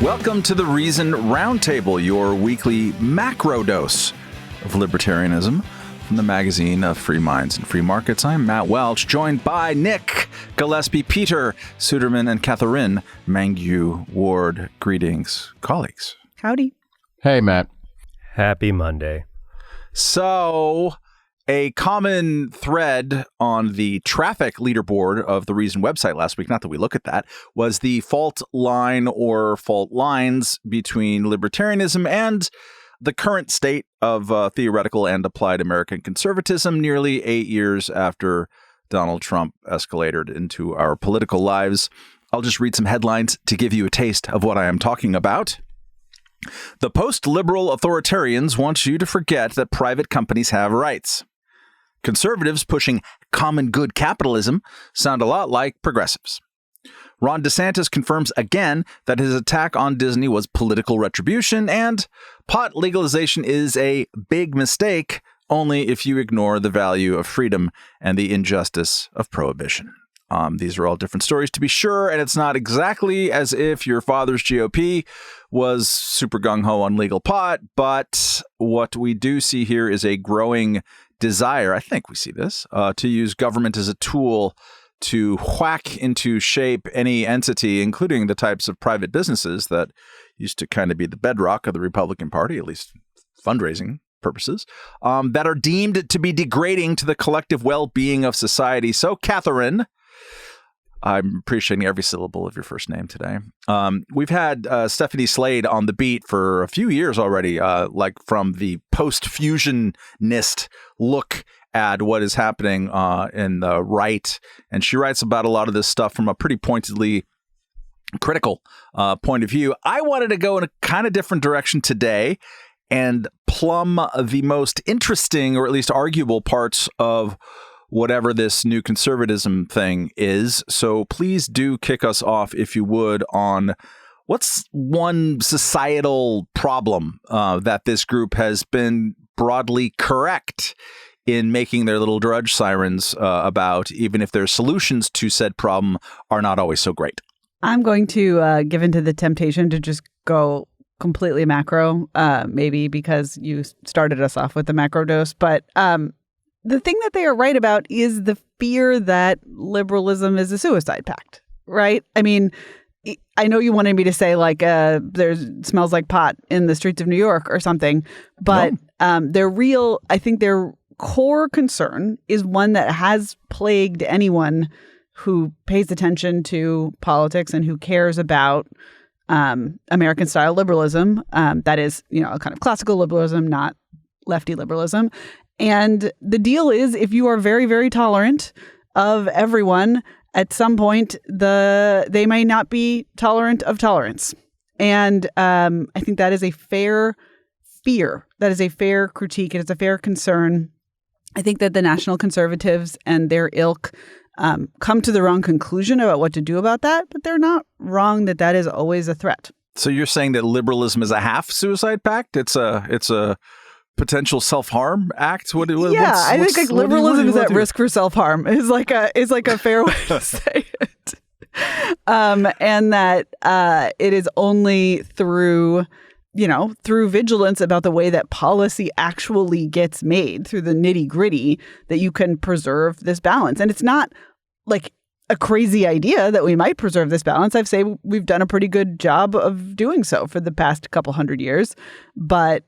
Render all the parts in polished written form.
Welcome to the Reason Roundtable, your weekly macro dose of libertarianism from the magazine of free minds and free markets. I'm Matt Welch, joined by Nick, Gillespie, Peter Suderman, and Katherine Mangu-Ward. Greetings, colleagues. Howdy. Hey, Matt. Happy Monday. So, a common thread on the traffic leaderboard of the Reason website last week, not that we look at that, was the fault line or fault lines between libertarianism and the current state of theoretical and applied American conservatism nearly 8 years after Donald Trump escalated into our political lives. I'll just read some headlines to give you a taste of what I am talking about. The post-liberal authoritarians want you to forget that private companies have rights. Conservatives pushing common good capitalism sound a lot like progressives. Ron DeSantis confirms again that his attack on Disney was political retribution, and pot legalization is a big mistake only if you ignore the value of freedom and the injustice of prohibition. These are all different stories, to be sure, and it's not exactly as if your father's GOP was super gung-ho on legal pot, but what we do see here is a growing desire, I think we see this, to use government as a tool to whack into shape any entity, including the types of private businesses that used to kind of be the bedrock of the Republican Party, at least fundraising purposes, that are deemed to be degrading to the collective well-being of society. So, Katherine, I'm appreciating every syllable of your first name today. We've had Stephanie Slade on the beat for a few years already, like from the post-fusionist look at what is happening in the right. And she writes about a lot of this stuff from a pretty pointedly critical point of view. I wanted to go in a kind of different direction today and plumb the most interesting, or at least arguable, parts of whatever this new conservatism thing is. So please do kick us off, if you would, on what's one societal problem that this group has been broadly correct in making their little drudge sirens about, even if their solutions to said problem are not always so great. I'm going to give into the temptation to just go completely macro, maybe because you started us off with the macro dose, but the thing that they are right about is the fear that liberalism is a suicide pact, right? I mean, I know you wanted me to say like there smells like pot in the streets of New York or something, but no. I think their core concern is one that has plagued anyone who pays attention to politics and who cares about American style liberalism. That is, a kind of classical liberalism, not lefty liberalism. And the deal is, if you are very, very tolerant of everyone, at some point, they may not be tolerant of tolerance. And I think that is a fair fear. That is a fair critique. It is a fair concern. I think that the National Conservatives and their ilk come to the wrong conclusion about what to do about that, but they're not wrong that is always a threat. So you're saying that liberalism is a half suicide pact? It's a potential self-harm act? I think like liberalism is at risk for self-harm is like a fair way to say it. And that it is only through vigilance about the way that policy actually gets made, through the nitty-gritty, that you can preserve this balance. And it's not like a crazy idea that we might preserve this balance. I'd say we've done a pretty good job of doing so for the past couple hundred years. But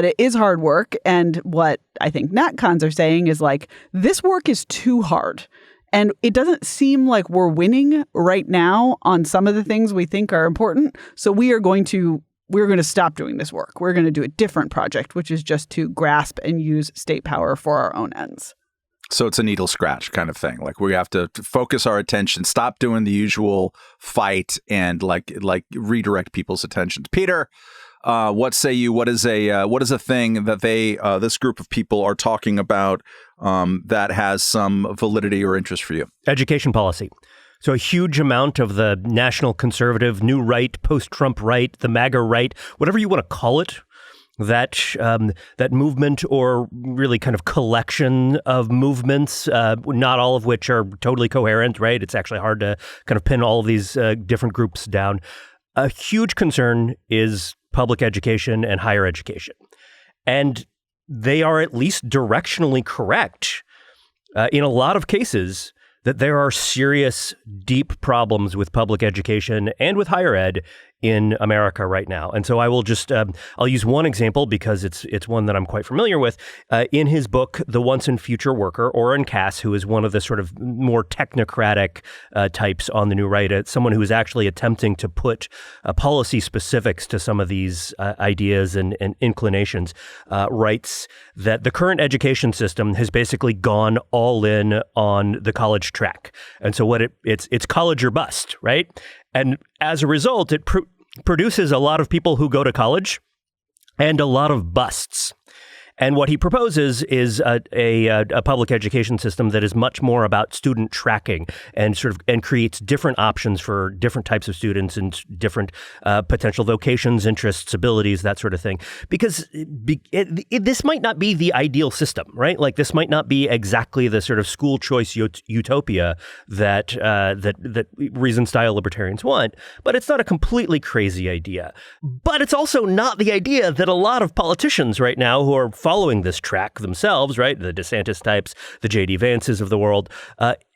it is hard work. And what I think natcons are saying is like, this work is too hard. And it doesn't seem like we're winning right now on some of the things we think are important. So we're going to stop doing this work. We're going to do a different project, which is just to grasp and use state power for our own ends. So it's a needle scratch kind of thing. Like we have to focus our attention, stop doing the usual fight, and like redirect people's attentions. Peter, what say you? What is a thing that this group of people are talking about that has some validity or interest for you? Education policy. So a huge amount of the national conservative, new right, post-Trump right, the MAGA right, whatever you want to call it, that movement, or really kind of collection of movements, not all of which are totally coherent, right? It's actually hard to kind of pin all of these different groups down. a huge concern is public education and higher education. And they are at least directionally correct in a lot of cases that there are serious, deep problems with public education and with higher ed in America right now. And so I will just, I'll use one example because it's one that I'm quite familiar with. In his book, The Once and Future Worker, Oren Cass, who is one of the sort of more technocratic types on the new right, someone who is actually attempting to put policy specifics to some of these ideas and inclinations, writes that the current education system has basically gone all in on the college track. And so it's college or bust, right? And as a result, it produces a lot of people who go to college and a lot of busts. And what he proposes is a public education system that is much more about student tracking and creates different options for different types of students and different potential vocations, interests, abilities, that sort of thing. Because this might not be the ideal system, right? Like this might not be exactly the sort of school choice utopia that Reason-style libertarians want, but it's not a completely crazy idea. But it's also not the idea that a lot of politicians right now who are following this track themselves, right? The DeSantis types, the J.D. Vances of the world,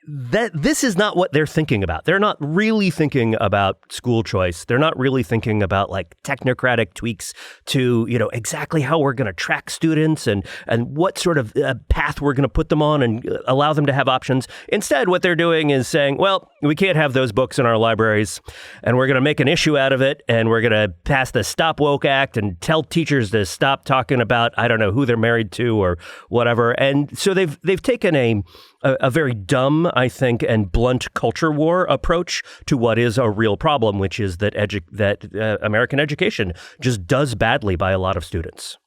that this is not what they're thinking about. They're not really thinking about school choice. They're not really thinking about like technocratic tweaks to, exactly how we're going to track students and what sort of path we're going to put them on and allow them to have options. Instead, what they're doing is saying, well, we can't have those books in our libraries and we're going to make an issue out of it and we're going to pass the Stop Woke Act and tell teachers to stop talking about, I don't know, who they're married to or whatever. And so they've taken a very dumb, I think, and blunt culture war approach to what is a real problem, which is that American education just does badly by a lot of students.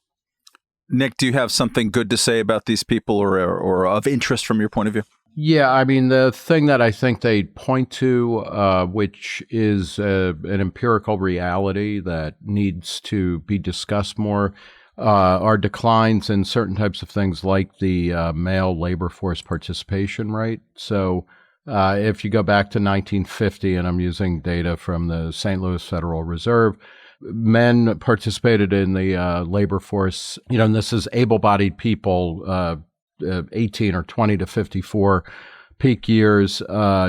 Nick, do you have something good to say about these people or of interest from your point of view? Yeah, I mean, the thing that I think they point to, which is an empirical reality that needs to be discussed more, are declines in certain types of things like the male labor force participation rate. So if you go back to 1950, and I'm using data from the St. Louis Federal Reserve, men participated in the labor force, and this is able-bodied people, 18 or 20 to 54 peak years,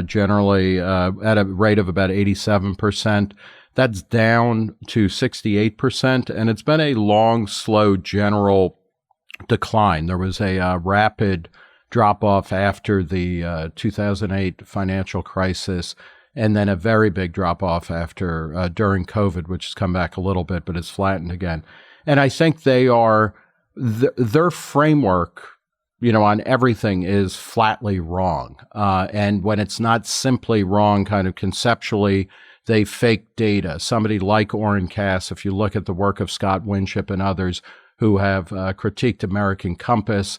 generally at a rate of about 87%. That's down to 68%, and it's been a long, slow, general decline. There was a rapid drop-off after the 2008 financial crisis, and then a very big drop-off after during COVID, which has come back a little bit, but it's flattened again. And I think they are their framework, on everything is flatly wrong. And when it's not simply wrong, kind of conceptually, they fake data. Somebody like Oren Cass, if you look at the work of Scott Winship and others who have critiqued American Compass,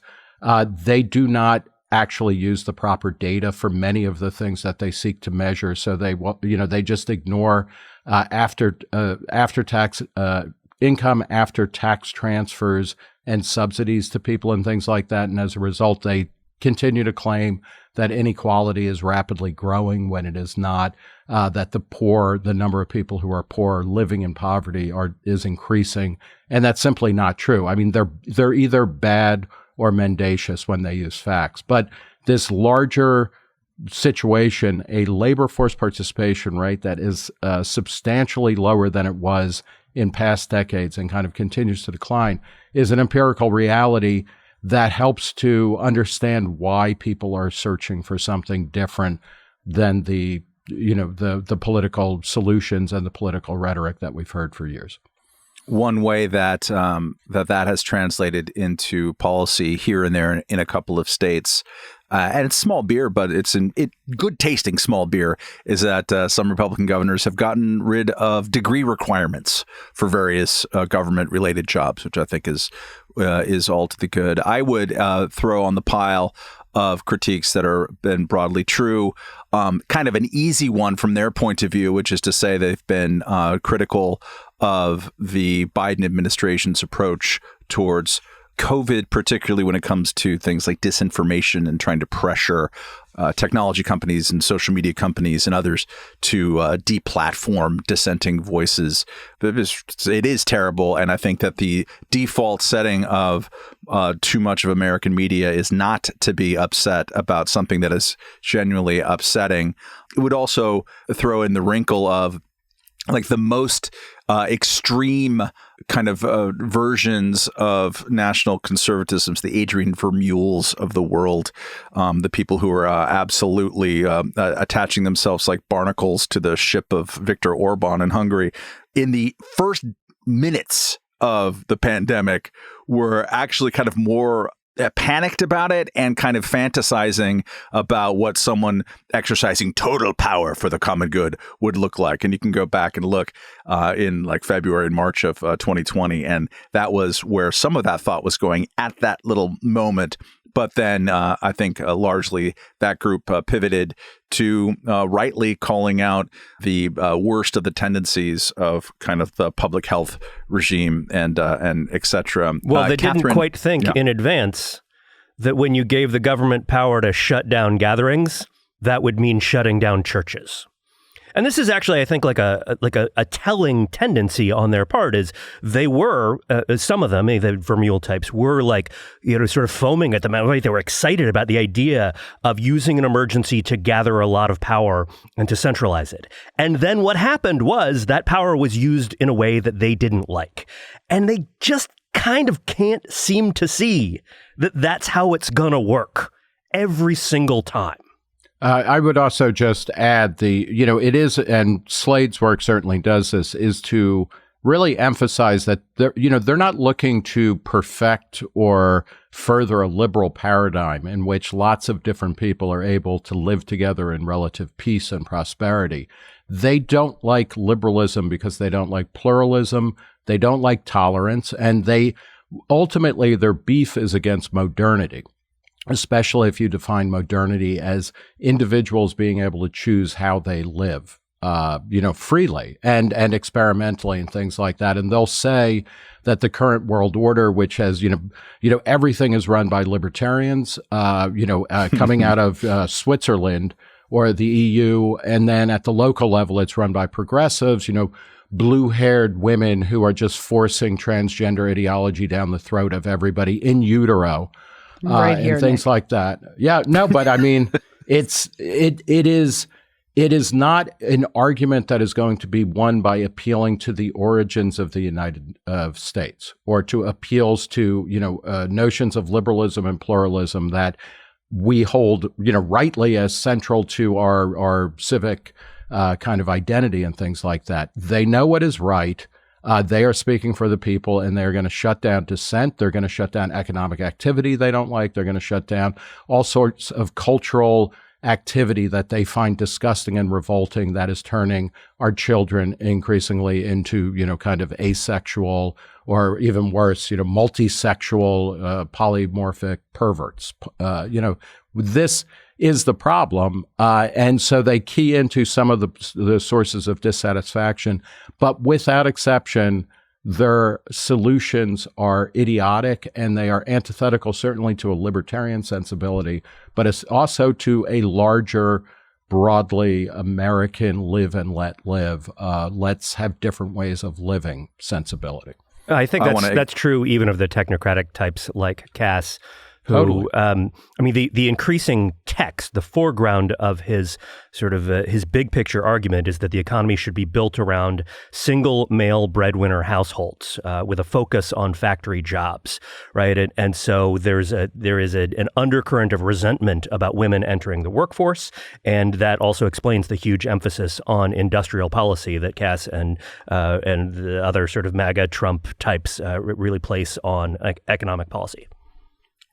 they do not actually use the proper data for many of the things that they seek to measure. So they just ignore after tax income after tax transfers and subsidies to people and things like that. And as a result, they continue to claim that inequality is rapidly growing when it is not, that the number of people who are poor living in poverty is increasing. And that's simply not true. I mean, they're either bad or mendacious when they use facts. But this larger situation, a labor force participation rate that is substantially lower than it was in past decades and kind of continues to decline, is an empirical reality that helps to understand why people are searching for something different than the political solutions and the political rhetoric that we've heard for years. One way that that has translated into policy here and there in a couple of states, and it's small beer, but it's good tasting small beer, is that some Republican governors have gotten rid of degree requirements for various government related jobs, which I think is all to the good. I would throw on the pile of critiques that are been broadly true, kind of an easy one from their point of view, which is to say they've been critical of the Biden administration's approach towards COVID, particularly when it comes to things like disinformation and trying to pressure technology companies and social media companies and others to deplatform dissenting voices. It is terrible, and I think that the default setting of too much of American media is not to be upset about something that is genuinely upsetting. It would also throw in the wrinkle of like the most extreme kind of versions of national conservatisms, the Adrian Vermeules of the world, the people who are absolutely attaching themselves like barnacles to the ship of Viktor Orban in Hungary. In the first minutes of the pandemic, were actually kind of more panicked about it and kind of fantasizing about what someone exercising total power for the common good would look like. And you can go back and look in like February and March of 2020. And that was where some of that thought was going at that little moment. But then I think largely that group pivoted to rightly calling out the worst of the tendencies of kind of the public health regime and et cetera. Well, they didn't quite think in advance that when you gave the government power to shut down gatherings, that would mean shutting down churches. And this is actually, I think, like a telling tendency on their part is they were, some of them, the Vermeule types, were like, sort of foaming at the mouth. Right? They were excited about the idea of using an emergency to gather a lot of power and to centralize it. And then what happened was that power was used in a way that they didn't like. And they just kind of can't seem to see that that's how it's going to work every single time. I would also just add it is, and Slade's work certainly does this, is to really emphasize that they're not looking to perfect or further a liberal paradigm in which lots of different people are able to live together in relative peace and prosperity. They don't like liberalism because they don't like pluralism. They don't like tolerance, and ultimately their beef is against modernity. Especially if you define modernity as individuals being able to choose how they live, freely and experimentally and things like that. And they'll say that the current world order, which has, everything is run by libertarians, coming out of Switzerland or the EU, and then at the local level, it's run by progressives, blue-haired women who are just forcing transgender ideology down the throat of everybody in utero. Right here, and things Nick. Like that. Yeah, no, but I mean, it is not an argument that is going to be won by appealing to the origins of the United States or to appeals to notions of liberalism and pluralism that we hold rightly as central to our civic kind of identity and things like that. They know what is right. They are speaking for the people, and they're going to shut down dissent. They're going to shut down economic activity they don't like. They're going to shut down all sorts of cultural activity that they find disgusting and revolting that is turning our children increasingly into, kind of asexual or even worse, multisexual, polymorphic perverts. This is the problem. And so they key into some of the sources of dissatisfaction, but without exception, their solutions are idiotic and they are antithetical certainly to a libertarian sensibility, but it's also to a larger, broadly American live and let live. Let's have different ways of living sensibility. I think that's true even of the technocratic types like Cass, who, Totally. The increasing text, the foreground of his sort of his big picture argument is that the economy should be built around single male breadwinner households with a focus on factory jobs, right? And so there is an undercurrent of resentment about women entering the workforce, and that also explains the huge emphasis on industrial policy that Cass and the other sort of MAGA Trump types really place on economic policy.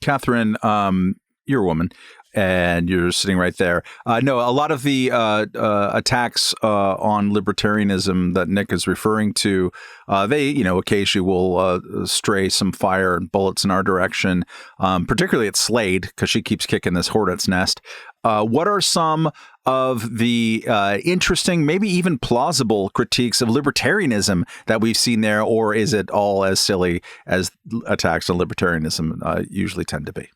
Katherine, you're a woman, and you're sitting right there. No, a lot of the attacks on libertarianism that Nick is referring to, they, occasionally will stray some fire and bullets in our direction, particularly at Slade, because she keeps kicking this hornet's nest. What are some of the interesting, maybe even plausible critiques of libertarianism that we've seen there, or is it all as silly as attacks on libertarianism usually tend to be?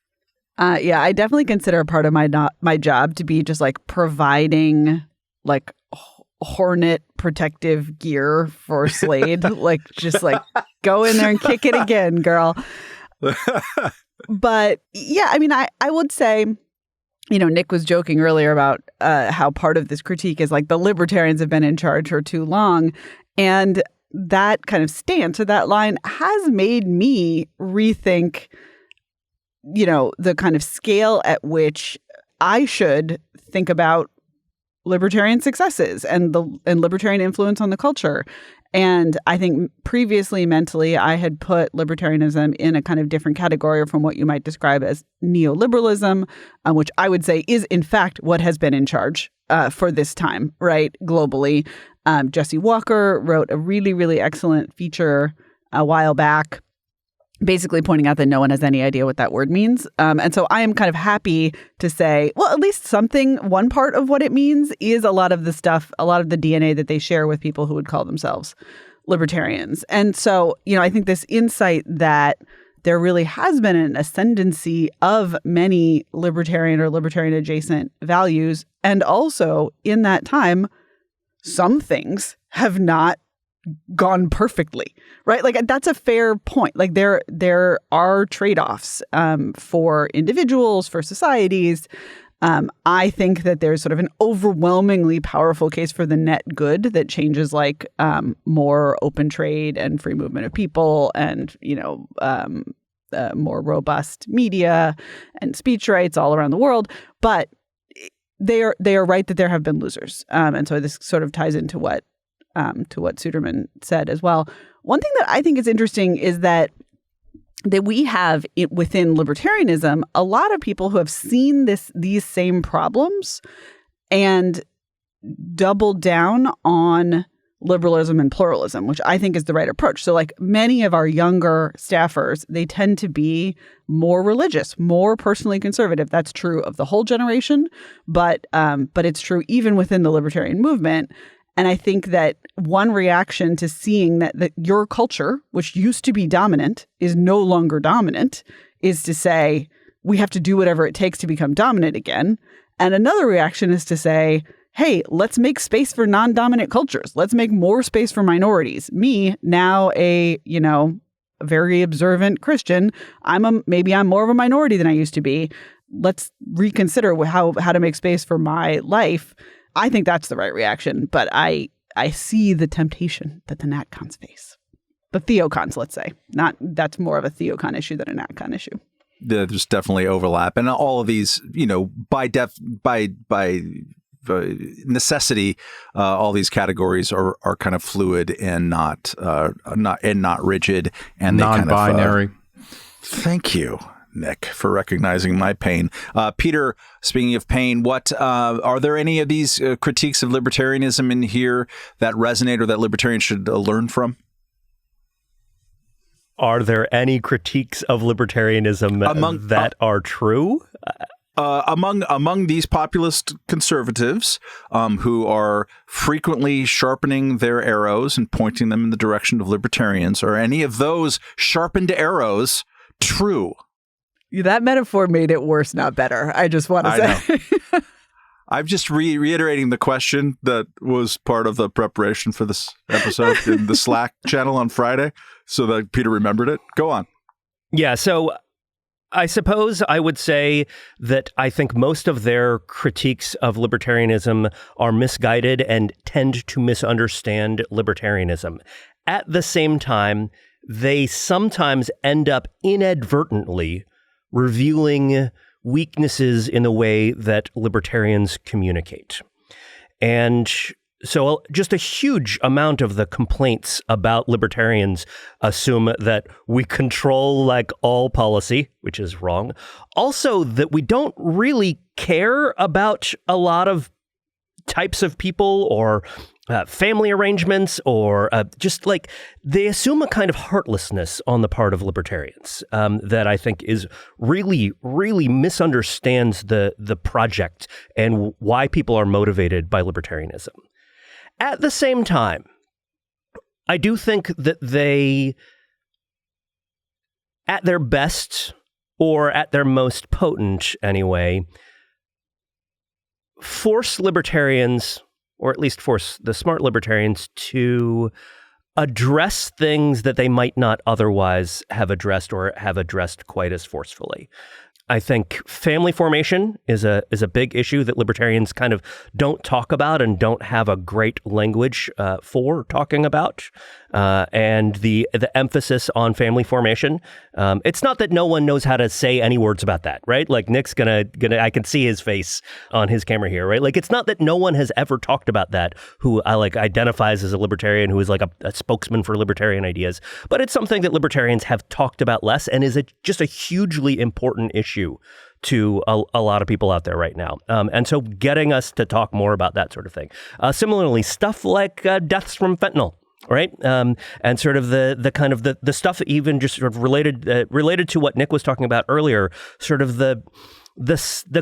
Yeah, I definitely consider part of my job to be just like providing like Hornet protective gear for Slade. Like just like go in there and kick it again, girl. But yeah, I mean, I would say, Nick was joking earlier about how part of this critique is like the libertarians have been in charge for too long. And that kind of stance or that line has made me rethink, the kind of scale at which I should think about libertarian successes and libertarian influence on the culture. And I think previously mentally, I had put libertarianism in a kind of different category from what you might describe as neoliberalism, which I would say is, in fact, what has been in charge for this time, right, globally. Jesse Walker wrote a really, really excellent feature a while back, basically pointing out that no one has any idea what that word means. And so I am kind of happy to say, well, at least one part of what it means is a lot of the stuff, a lot of the DNA that they share with people who would call themselves libertarians. And so, I think this insight that there really has been an ascendancy of many libertarian or libertarian adjacent values. And also in that time, some things have not gone perfectly, right? Like that's a fair point. Like there are trade-offs for individuals, for societies. I think that there's sort of an overwhelmingly powerful case for the net good that changes like more open trade and free movement of people and, more robust media and speech rights all around the world. But they are right that there have been losers. And so this sort of ties into what Suderman said as well. One thing that I think is interesting is that we have within libertarianism a lot of people who have seen these same problems and doubled down on liberalism and pluralism, which I think is the right approach. So like many of our younger staffers, they tend to be more religious, more personally conservative. That's true of the whole generation, but it's true even within the libertarian movement. And I think that one reaction to seeing that your culture, which used to be dominant, is no longer dominant, is to say, we have to do whatever it takes to become dominant again. And another reaction is to say, hey, let's make space for non-dominant cultures. Let's make more space for minorities. Me, now a very observant Christian, maybe I'm more of a minority than I used to be. Let's reconsider how to make space for my life. I think that's the right reaction, but I see the temptation that the natcons face. The theocons, let's say. That's more of a theocon issue than a natcon issue. There's definitely overlap, and all of these, by necessity, all these categories are kind of fluid and not rigid, and non-binary. They kind of, thank you, Nick, for recognizing my pain. Peter, speaking of pain, what are there any of these critiques of libertarianism in here that resonate or that libertarians should learn from? Are there any critiques of libertarianism that are true? Among these populist conservatives who are frequently sharpening their arrows and pointing them in the direction of libertarians, are any of those sharpened arrows true? That metaphor made it worse, not better. I just want to say. I'm just reiterating the question that was part of the preparation for this episode in the Slack channel on Friday, so that Peter remembered it. Go on. Yeah, so I suppose I would say that I think most of their critiques of libertarianism are misguided and tend to misunderstand libertarianism. At the same time, they sometimes end up inadvertently revealing weaknesses in the way that libertarians communicate. And so just a huge amount of the complaints about libertarians assume that we control like all policy, which is wrong. Also that we don't really care about a lot of types of people or family arrangements, or just like they assume a kind of heartlessness on the part of libertarians that I think is really, really misunderstands the project and why people are motivated by libertarianism. At the same time, I do think that they, at their best, or at their most potent anyway, force libertarians, or at least force the smart libertarians, to address things that they might not otherwise have addressed or have addressed quite as forcefully. I think family formation is a big issue that libertarians kind of don't talk about and don't have a great language for talking about. And the emphasis on family formation. It's not that no one knows how to say any words about that, right? Like Nick's gonna I can see his face on his camera here, right? Like it's not that no one has ever talked about that who identifies as a libertarian, who is like a spokesman for libertarian ideas, but it's something that libertarians have talked about less and is just a hugely important issue to a lot of people out there right now. And so getting us to talk more about that sort of thing. Similarly, stuff like deaths from fentanyl. Right. And sort of the kind of the stuff even just sort of related to what Nick was talking about earlier, sort of the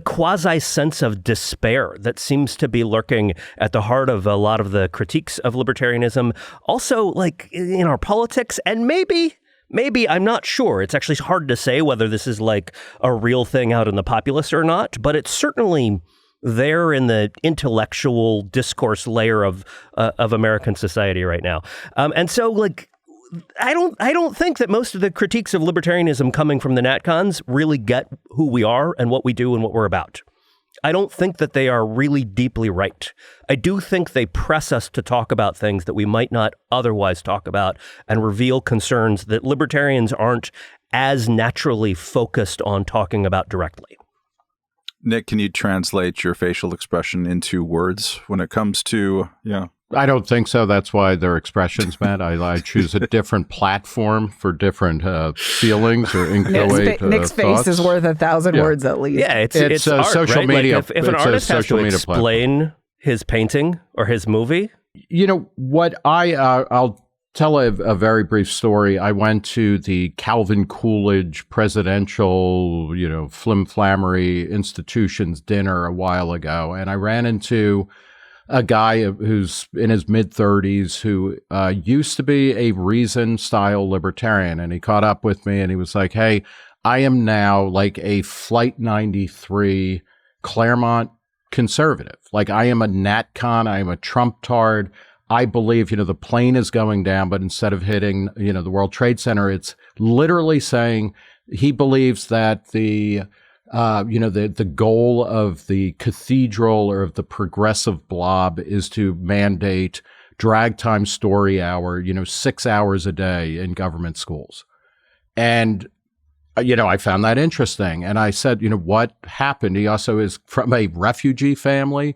quasi sense of despair that seems to be lurking at the heart of a lot of the critiques of libertarianism. Also, like in our politics, and maybe I'm not sure. It's actually hard to say whether this is like a real thing out in the populace or not, but it's certainly there in the intellectual discourse layer of American society right now. And so, like, I don't think that most of the critiques of libertarianism coming from the natcons really get who we are and what we do and what we're about. I don't think that they are really deeply right. I do think they press us to talk about things that we might not otherwise talk about and reveal concerns that libertarians aren't as naturally focused on talking about directly. Nick, can you translate your facial expression into words when it comes to, I don't think so. That's why they're expressions, Matt. I choose a different platform for different feelings or inchoate Nick's thoughts. face is worth 1,000 words at least. Yeah, it's art, social right? media. Like if an artist has to explain his painting or his movie. You know what? I'll tell a very brief story. I went to the Calvin Coolidge presidential, flim-flammery institutions dinner a while ago, and I ran into a guy who's in his mid-30s who used to be a Reason-style libertarian, and he caught up with me, and he was like, hey, I am now like a Flight 93 Claremont conservative. Like, I am a natcon, I am a Trump-tard. I believe, the plane is going down, but instead of hitting, the World Trade Center, it's literally saying he believes that the goal of the cathedral or of the progressive blob is to mandate drag time story hour, 6 hours a day in government schools. And I found that interesting. And I said, what happened? He also is from a refugee family.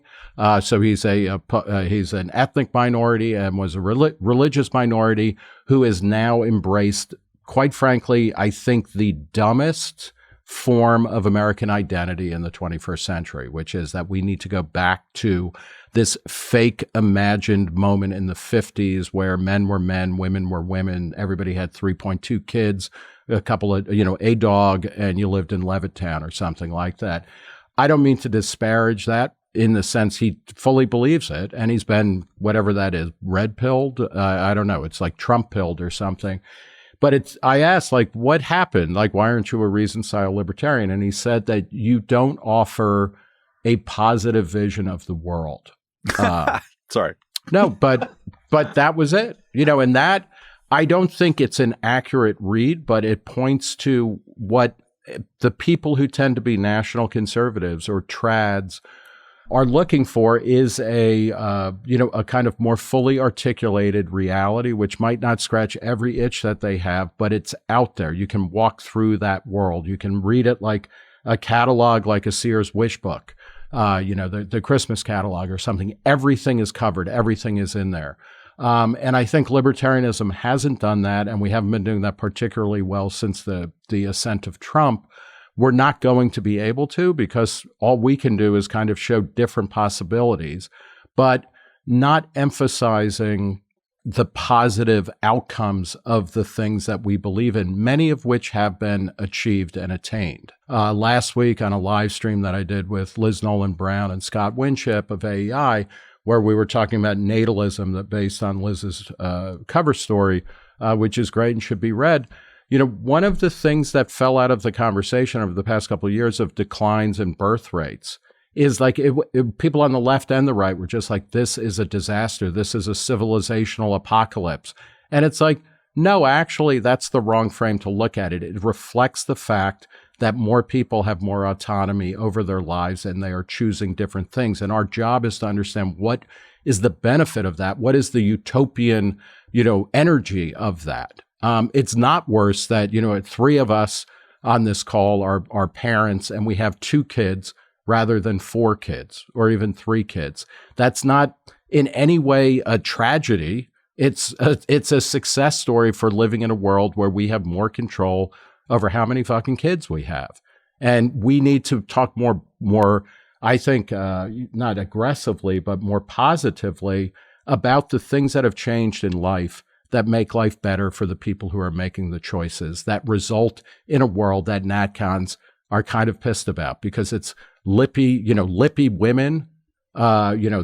So he's he's an ethnic minority and was a religious minority who has now embraced, quite frankly, I think the dumbest form of American identity in the 21st century, which is that we need to go back to this fake imagined moment in the 50s where men were men, women were women, everybody had 3.2 kids, a couple of, a dog, and you lived in Levittown or something like that. I don't mean to disparage that in the sense he fully believes it, and he's been, whatever that is, red-pilled? I don't know. It's like Trump-pilled or something. But I asked, like, what happened? Like, why aren't you a Reason-style libertarian? And he said that you don't offer a positive vision of the world. Sorry. No, but that was it. And that, I don't think it's an accurate read, but it points to what the people who tend to be national conservatives or trads are looking for is a kind of more fully articulated reality, which might not scratch every itch that they have, but it's out there. You can walk through that world. You can read it like a catalog, like a Sears wish book, the Christmas catalog or something. Everything is covered. Everything is in there. And I think libertarianism hasn't done that, and we haven't been doing that particularly well since the ascent of Trump. We're not going to be able to, because all we can do is kind of show different possibilities, but not emphasizing the positive outcomes of the things that we believe in, many of which have been achieved and attained. Last week on a live stream that I did with Liz Nolan Brown and Scott Winship of AEI, where we were talking about natalism that based on Liz's cover story, which is great and should be read. one of the things that fell out of the conversation over the past couple of years of declines in birth rates is like people on the left and the right were just like, this is a disaster. This is a civilizational apocalypse. And it's like, no, actually, that's the wrong frame to look at it. It reflects the fact that more people have more autonomy over their lives and they are choosing different things. And our job is to understand what is the benefit of that. What is the utopian, energy of that? It's not worse that, 3 of us on this call are parents and we have 2 kids rather than 4 kids or even 3 kids. That's not in any way a tragedy. It's a success story for living in a world where we have more control over how many fucking kids we have. And we need to talk more, I think, not aggressively, but more positively about the things that have changed in life that make life better for the people who are making the choices that result in a world that natcons are kind of pissed about because it's lippy women. Again,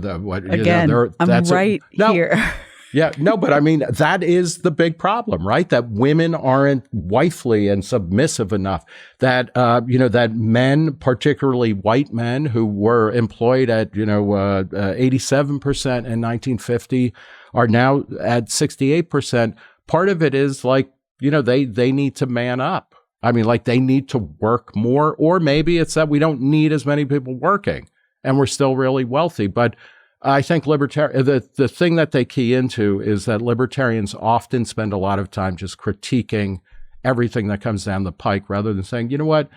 I'm right here. Yeah, no, but I mean, that is the big problem, right? That women aren't wifely and submissive enough, that, that men, particularly white men who were employed at, 87% in 1950 are now at 68%. Part of it is like, they need to man up. I mean, like they need to work more, or maybe it's that we don't need as many people working and we're still really wealthy. But I think the thing that they key into is that libertarians often spend a lot of time just critiquing everything that comes down the pike rather than saying, you know what,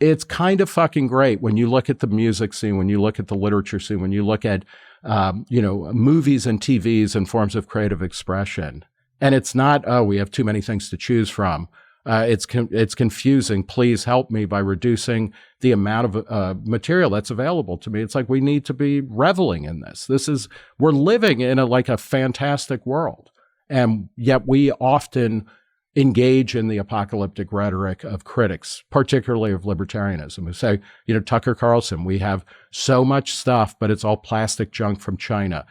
it's kind of fucking great when you look at the music scene, when you look at the literature scene, when you look at, movies and TVs and forms of creative expression. And it's not, we have too many things to choose from. It's confusing. Please help me by reducing the amount of material that's available to me. It's like we need to be reveling in this. We're living in a fantastic world. And yet we often engage in the apocalyptic rhetoric of critics, particularly of libertarianism, who say, Tucker Carlson, we have so much stuff, but it's all plastic junk from China.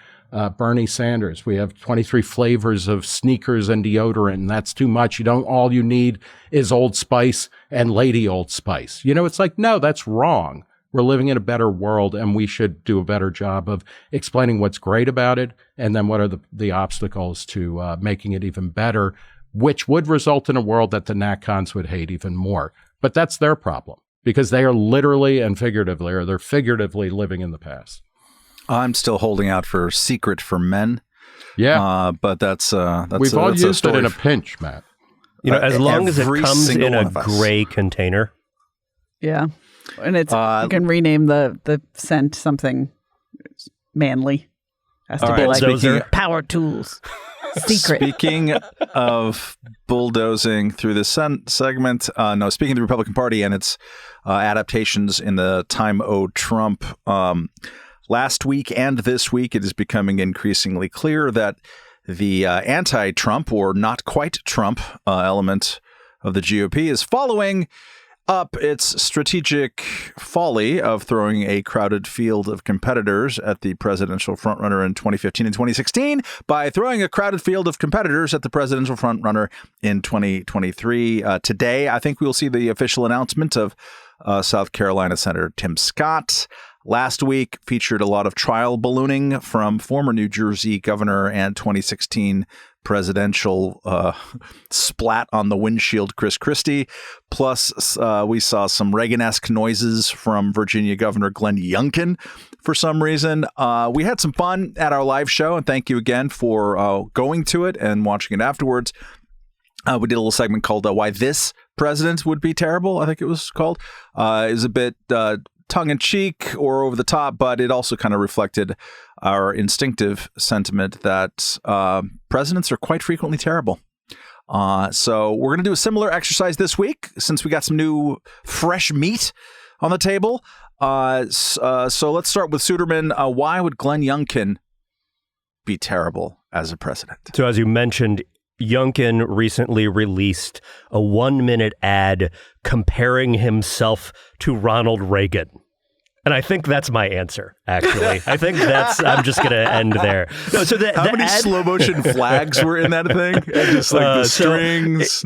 Bernie Sanders, we have 23 flavors of sneakers and deodorant, and that's too much. All you need is Old Spice and Lady Old Spice. It's like, no, that's wrong. We're living in a better world, and we should do a better job of explaining what's great about it, and then what are the obstacles to making it even better, which would result in a world that the natcons would hate even more. But that's their problem, because they are literally and figuratively, or they're figuratively living in the past. I'm still holding out for Secret for Men. Yeah. But that's we've all used it in a pinch, Matt. As long as it comes in a gray container. Yeah. And it's you can rename the scent something manly. Has to be like those are power tools. Secret. Speaking of bulldozing through this segment, speaking of the Republican Party and its adaptations in the time owed Trump, last week and this week, it is becoming increasingly clear that the anti-Trump or not quite Trump element of the GOP is following up its strategic folly of throwing a crowded field of competitors at the presidential frontrunner in 2015 and 2016 by throwing a crowded field of competitors at the presidential frontrunner in 2023. Today, I think we'll see the official announcement of South Carolina Senator Tim Scott. Last week featured a lot of trial ballooning from former New Jersey governor and 2016 presidential splat on the windshield Chris Christie. Plus, we saw some Reagan-esque noises from Virginia Governor Glenn Youngkin for some reason. We had some fun at our live show, and thank you again for going to it and watching it afterwards. We did a little segment called Why This President Would Be Terrible, I think it was called. It was a bit tongue-in-cheek or over the top, but it also kind of reflected our instinctive sentiment that presidents are quite frequently terrible. So we're going to do a similar exercise this week since we got some new fresh meat on the table. So let's start with Suderman. Why would Glenn Youngkin be terrible as a president? So as you mentioned, Youngkin recently released a 1-minute ad comparing himself to Ronald Reagan. And I think that's my answer, actually. I think I'm just going to end there. No, so How many slow motion flags were in that thing? Just like the strings.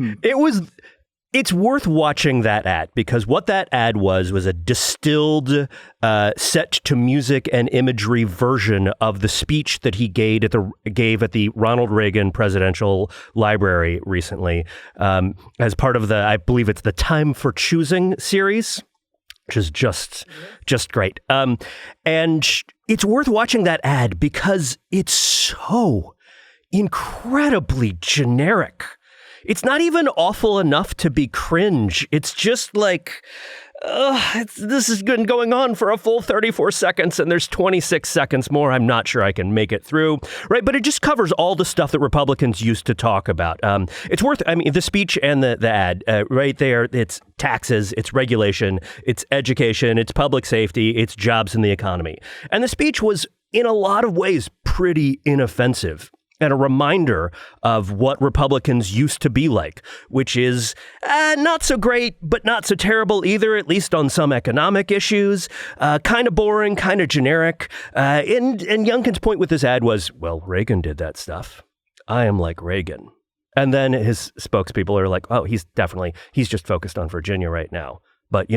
It's worth watching that ad, because what that ad was a distilled, set to music and imagery version of the speech that he gave at the Ronald Reagan Presidential Library recently, as part of I believe it's the Time for Choosing series, which is just great. And it's worth watching that ad because it's so incredibly generic. It's not even awful enough to be cringe. It's just like, this has been going on for a full 34 seconds and there's 26 seconds more. I'm not sure I can make it through, right? But it just covers all the stuff that Republicans used to talk about. It's worth, the speech and the ad right there, it's taxes, it's regulation, it's education, it's public safety, it's jobs in the economy. And the speech was, in a lot of ways, pretty inoffensive. And a reminder of what Republicans used to be like, which is not so great, but not so terrible either, at least on some economic issues, kind of boring, kind of generic. And Youngkin's point with this ad was, well, Reagan did that stuff. I am like Reagan. And then his spokespeople are like, oh, he's just focused on Virginia right now. But,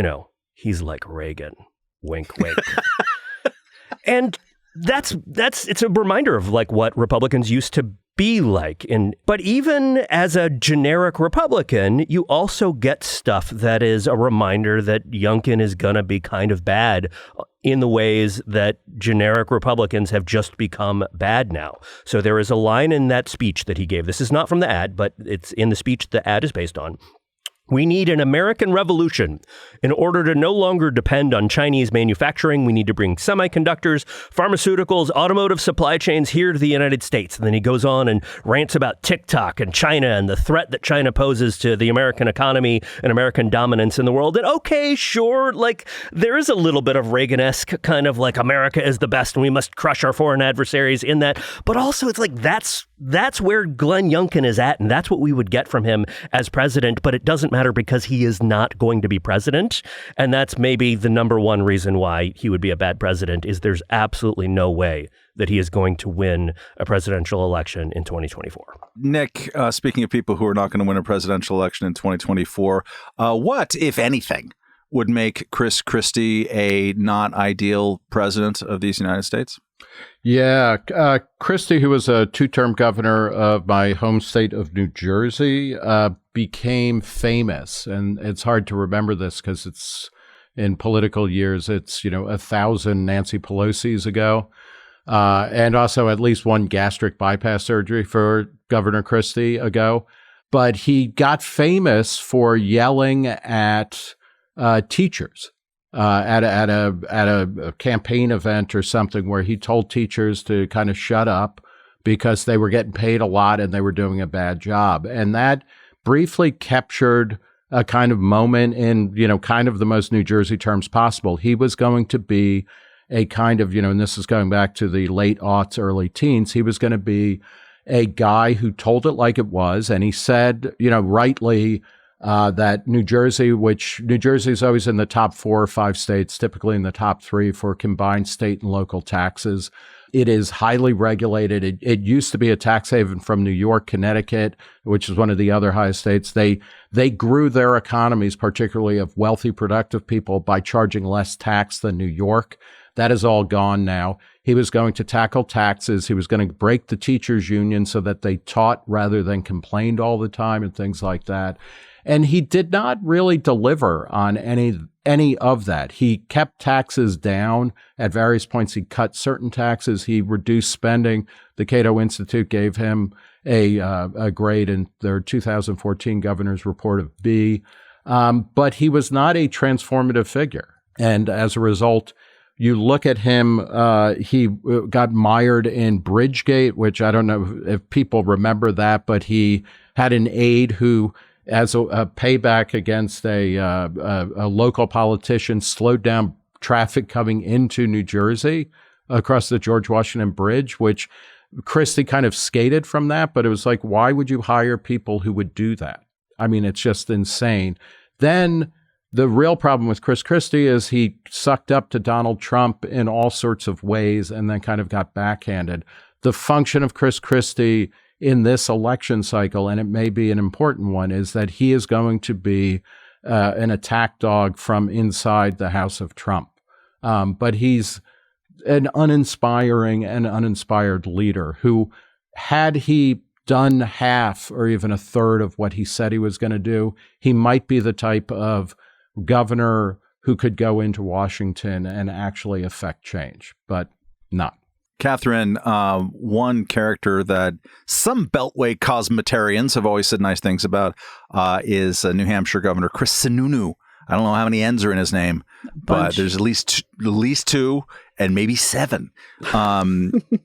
he's like Reagan. Wink, wink. And it's a reminder of like what Republicans used to be like. But even as a generic Republican, you also get stuff that is a reminder that Youngkin is going to be kind of bad in the ways that generic Republicans have just become bad now. So there is a line in that speech that he gave. This is not from the ad, but it's in the speech the ad is based on. We need an American revolution. In order to no longer depend on Chinese manufacturing, we need to bring semiconductors, pharmaceuticals, automotive supply chains here to the United States. And then he goes on and rants about TikTok and China and the threat that China poses to the American economy and American dominance in the world. And okay, sure, like there is a little bit of Reagan-esque kind of like America is the best and we must crush our foreign adversaries in that. But also it's like that's where Glenn Youngkin is at, and that's what we would get from him as president. But it doesn't matter because he is not going to be president. And that's maybe the number one reason why he would be a bad president is there's absolutely no way that he is going to win a presidential election in 2024. Nick, speaking of people who are not going to win a presidential election in 2024, what, if anything, would make Chris Christie a not ideal president of these United States? Yeah, Christie, who was a two-term governor of my home state of New Jersey, became famous. And it's hard to remember this because it's in political years, it's, 1,000 Nancy Pelosi's ago. And also at least one gastric bypass surgery for Governor Christie ago. But he got famous for yelling at teachers. At a campaign event or something where he told teachers to kind of shut up because they were getting paid a lot and they were doing a bad job. And that briefly captured a kind of moment in, kind of the most New Jersey terms possible. He was going to be a kind of, and this is going back to the late aughts, early teens, he was going to be a guy who told it like it was. And he said, rightly, that New Jersey is always in the top 4 or 5 states, typically in the top 3 for combined state and local taxes. It is highly regulated. It used to be a tax haven from New York, Connecticut, which is one of the other highest states. They grew their economies, particularly of wealthy, productive people, by charging less tax than New York. That is all gone now. He was going to tackle taxes. He was going to break the teachers' union so that they taught rather than complained all the time and things like that. And he did not really deliver on any of that. He kept taxes down. At various points, he cut certain taxes. He reduced spending. The Cato Institute gave him a grade in their 2014 governor's report of B. But he was not a transformative figure. And as a result, you look at him, he got mired in Bridgegate, which I don't know if people remember that, but he had an aide who, as a payback against a local politician, slowed down traffic coming into New Jersey across the George Washington Bridge, which Christie kind of skated from that. But it was like, why would you hire people who would do that? I mean, it's just insane. Then the real problem with Chris Christie is he sucked up to Donald Trump in all sorts of ways and then kind of got backhanded. The function of Chris Christie in this election cycle, and it may be an important one, is that he is going to be an attack dog from inside the House of Trump. But he's an uninspiring and uninspired leader who, had he done half or even a third of what he said he was going to do, he might be the type of governor who could go into Washington and actually affect change, but not. Katherine, one character that some Beltway cosmetarians have always said nice things about is New Hampshire Governor Chris Sununu. I don't know how many N's are in his name, but there's at least two and maybe seven.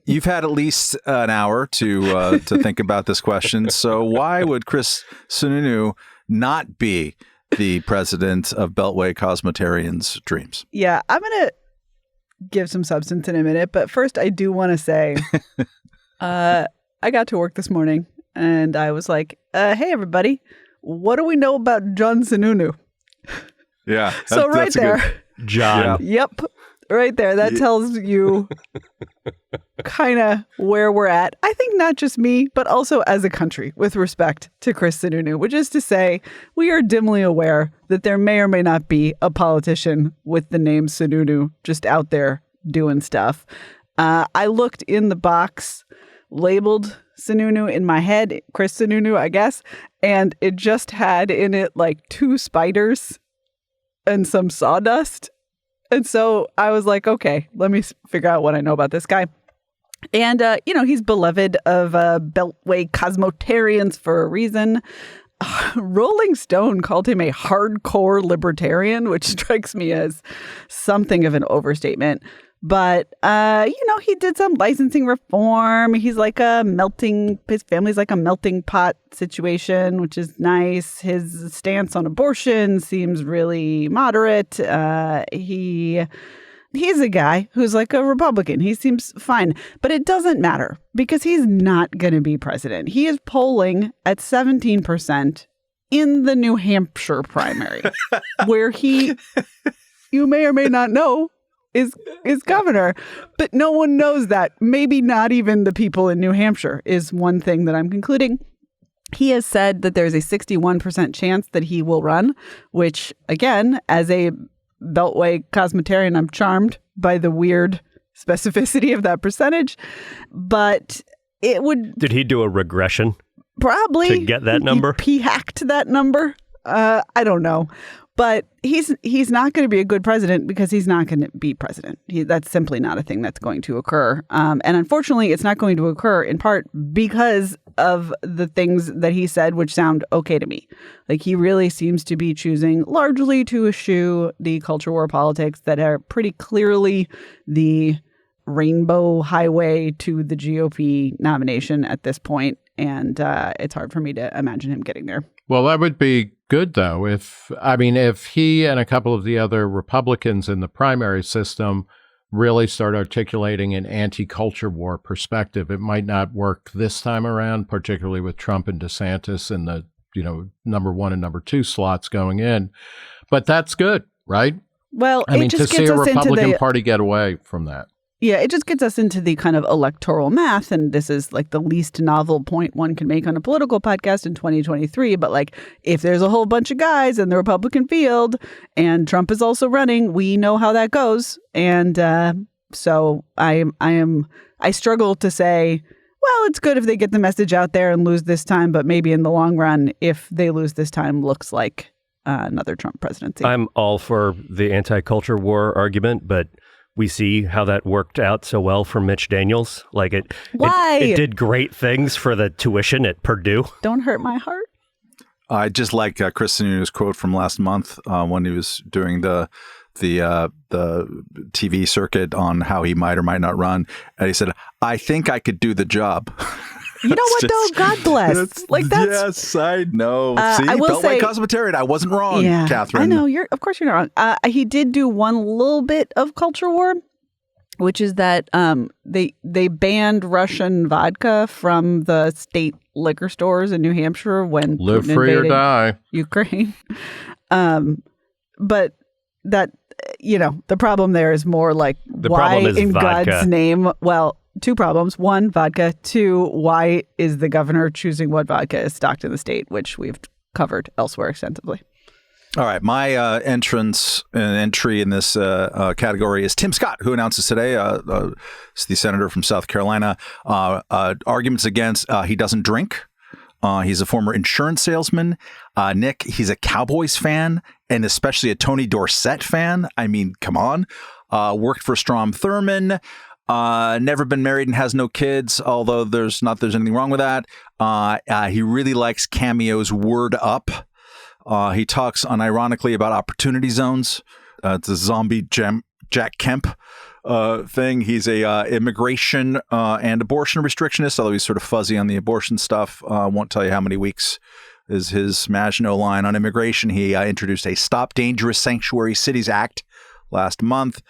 You've had at least an hour to think about this question. So why would Chris Sununu not be the president of Beltway cosmetarians' dreams? Yeah, I'm going to give some substance in a minute, but first I do want to say I got to work this morning and I was like, hey everybody, what do we know about John Sununu? Yeah. So right there, John. Yeah. Yep. Right there. That tells you kind of where we're at. I think not just me, but also as a country with respect to Chris Sununu, which is to say we are dimly aware that there may or may not be a politician with the name Sununu just out there doing stuff. I looked in the box labeled Sununu in my head, Chris Sununu, I guess, and it just had in it like 2 spiders and some sawdust. And so I was like, okay, let me figure out what I know about this guy. And, he's beloved of Beltway cosmotarians for a reason. Rolling Stone called him a hardcore libertarian, which strikes me as something of an overstatement. But, he did some licensing reform. He's like his family's like a melting pot situation, which is nice. His stance on abortion seems really moderate. He's a guy who's like a Republican. He seems fine, but it doesn't matter because he's not going to be president. He is polling at 17% in the New Hampshire primary, where you may or may not know, is governor, but no one knows that. Maybe not even the people in New Hampshire is one thing that I'm concluding. He has said that there's a 61% chance that he will run, which again, as a Beltway cosmetarian, I'm charmed by the weird specificity of that percentage, but it would... Did he do a regression? Probably. To get that number? He hacked that number. I don't know. But he's not going to be a good president because he's not going to be president. That's simply not a thing that's going to occur. And unfortunately, it's not going to occur in part because of the things that he said, which sound okay to me. Like he really seems to be choosing largely to eschew the culture war politics that are pretty clearly the rainbow highway to the GOP nomination at this point. And it's hard for me to imagine him getting there. Well, that would be good, though, if he and a couple of the other Republicans in the primary system really start articulating an anti-culture war perspective. It might not work this time around, particularly with Trump and DeSantis in the, number 1 and number 2 slots going in. But that's good, right? Well, to see a Republican Party get away from that. Yeah, it just gets us into the kind of electoral math. And this is like the least novel point one can make on a political podcast in 2023. But like, if there's a whole bunch of guys in the Republican field and Trump is also running, we know how that goes. And so I struggle to say, well, it's good if they get the message out there and lose this time. But maybe in the long run, if they lose this time, looks like another Trump presidency. I'm all for the anti-culture war argument, but we see how that worked out so well for Mitch Daniels. Like it did great things for the tuition at Purdue. Don't hurt my heart. I just like Chris Sununu's quote from last month when he was doing the TV circuit on how he might or might not run. And he said, "I think I could do the job." You know what, though? God bless. That's yes, I know. See, I will say, cosmetarian. I wasn't wrong, yeah, Katherine. I know. Of course you're not wrong. He did do one little bit of culture war, which is that they banned Russian vodka from the state liquor stores in New Hampshire when live Putin free or invaded die Ukraine. But that the problem there is more like the why problem is in vodka. God's name? Well, two problems. One, vodka. Two, why is the governor choosing what vodka is stocked in the state, which we've covered elsewhere extensively. All right. My entry in this category is Tim Scott, who announces today, is the senator from South Carolina, arguments against he doesn't drink. He's a former insurance salesman. Nick, he's a Cowboys fan and especially a Tony Dorsett fan. I mean, come on. Worked for Strom Thurmond. Never been married and has no kids, although there's anything wrong with that. He really likes Cameo's Word Up. He talks unironically about opportunity zones. It's a zombie Jack Kemp thing. He's a immigration and abortion restrictionist, although he's sort of fuzzy on the abortion stuff. Won't tell you how many weeks is his Maginot line on immigration. He introduced a Stop Dangerous Sanctuary Cities Act last month.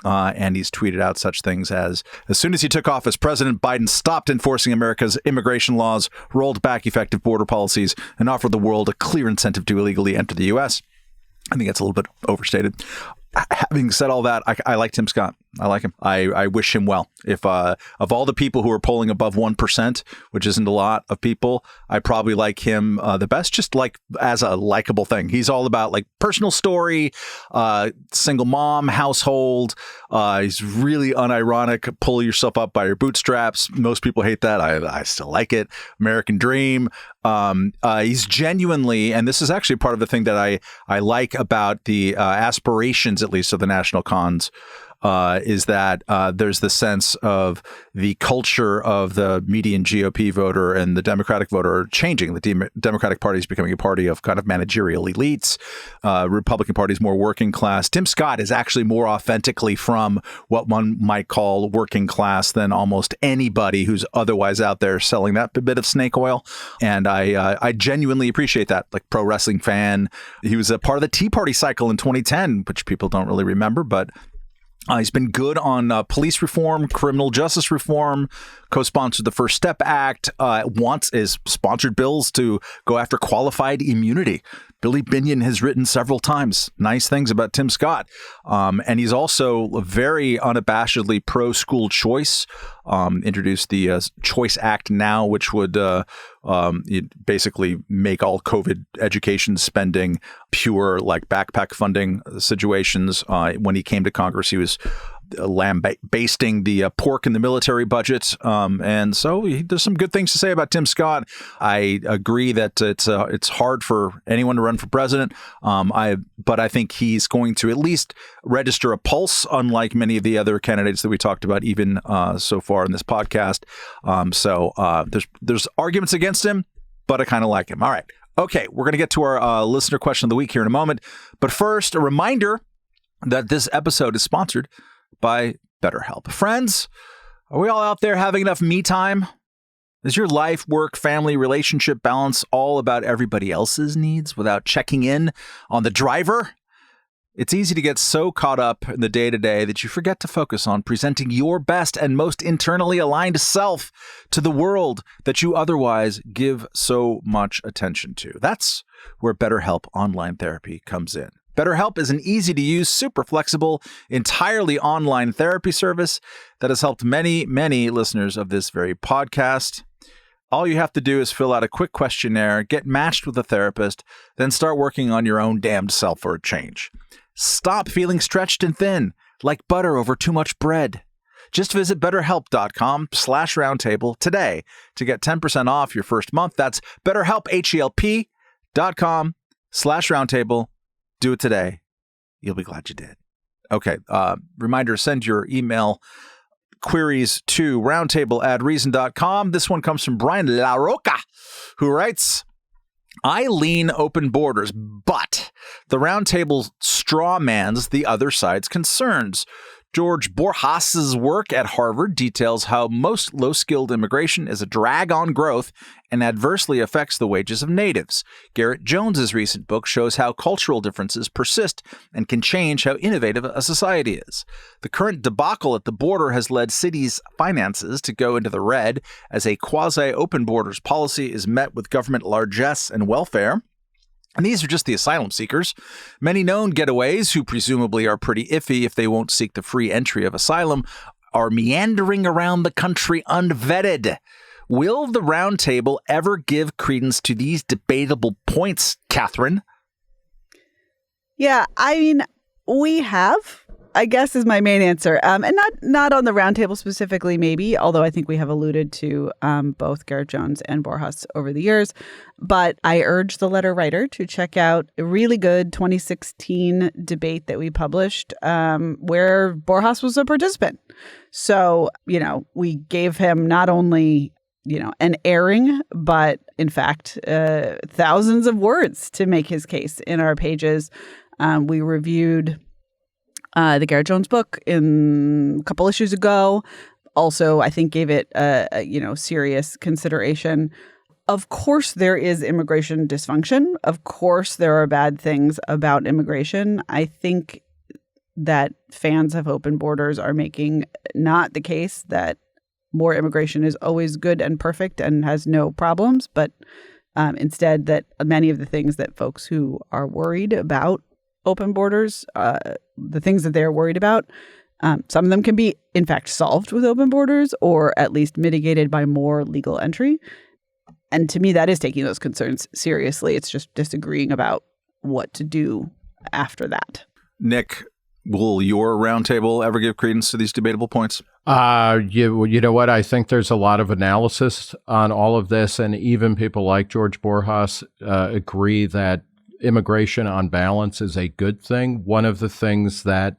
And he's tweeted out such things as soon as he took office, President Biden stopped enforcing America's immigration laws, rolled back effective border policies, and offered the world a clear incentive to illegally enter the U.S. I think that's a little bit overstated. Having said all that, I like Tim Scott. I like him. I wish him well. If of all the people who are polling above 1%, which isn't a lot of people, I probably like him the best, just like as a likable thing. He's all about like personal story, single mom, household. He's really unironic. Pull yourself up by your bootstraps. Most people hate that. I still like it. American dream. He's genuinely, and this is actually part of the thing that I like about the aspirations, at least of the national cons, is that there's the sense of the culture of the median GOP voter and the Democratic voter are changing. The Democratic Party is becoming a party of kind of managerial elites. Republican Party is more working class. Tim Scott is actually more authentically from what one might call working class than almost anybody who's otherwise out there selling that bit of snake oil. And I genuinely appreciate that. Like pro wrestling fan. He was a part of the Tea Party cycle in 2010, which people don't really remember, but he's been good on police reform, criminal justice reform, co-sponsored the First Step Act, is sponsored bills to go after qualified immunity. Billy Binion has written several times nice things about Tim Scott. And he's also very unabashedly pro-school choice, introduced the Choice Act now, which would basically make all COVID education spending pure, like backpack funding situations. When he came to Congress, he was lambasting the pork in the military budget. And so there's some good things to say about Tim Scott. I agree that it's hard for anyone to run for president. But I think he's going to at least register a pulse, unlike many of the other candidates that we talked about, even so far in this podcast. There's arguments against him, but I kind of like him. All right. Okay. We're going to get to our listener question of the week here in a moment. But first, a reminder that this episode is sponsored by BetterHelp. Friends, are we all out there having enough me time? Is your life, work, family, relationship balance all about everybody else's needs without checking in on the driver? It's easy to get so caught up in the day-to-day that you forget to focus on presenting your best and most internally aligned self to the world that you otherwise give so much attention to. That's where BetterHelp Online Therapy comes in. BetterHelp is an easy-to-use, super flexible, entirely online therapy service that has helped many, many listeners of this very podcast. All you have to do is fill out a quick questionnaire, get matched with a therapist, then start working on your own damned self for a change. Stop feeling stretched and thin, like butter over too much bread. Just visit BetterHelp.com/roundtable today to get 10% off your first month. That's BetterHelp, HELP.com/roundtable. Do it today. You'll be glad you did. Okay. Reminder, send your email queries to roundtable@reason.com. This one comes from Brian LaRocca, who writes, I lean open borders, but the roundtable strawmans the other side's concerns. George Borjas's work at Harvard details how most low-skilled immigration is a drag on growth and adversely affects the wages of natives. Garrett Jones's recent book shows how cultural differences persist and can change how innovative a society is. The current debacle at the border has led cities' finances to go into the red as a quasi-open borders policy is met with government largesse and welfare. And these are just the asylum seekers. Many known getaways, who presumably are pretty iffy if they won't seek the free entry of asylum, are meandering around the country unvetted. Will the roundtable ever give credence to these debatable points, Katherine? Yeah, I mean, we have, I guess, is my main answer. And not on the roundtable specifically, maybe, although I think we have alluded to both Garrett Jones and Borjas over the years. But I urge the letter writer to check out a really good 2016 debate that we published where Borjas was a participant. So, we gave him not only an airing, but in fact, thousands of words to make his case in our pages. We reviewed the Garrett Jones book in a couple issues ago. Also, I think gave it serious consideration. Of course, there is immigration dysfunction. Of course, there are bad things about immigration. I think that fans of open borders are making not the case that more immigration is always good and perfect and has no problems, but instead that many of the things that folks who are worried about open borders, the things that they're worried about, some of them can be, in fact, solved with open borders or at least mitigated by more legal entry. And to me, that is taking those concerns seriously. It's just disagreeing about what to do after that. Nick, will your roundtable ever give credence to these debatable points? You know what? I think there's a lot of analysis on all of this, and even people like George Borjas agree that immigration on balance is a good thing. One of the things that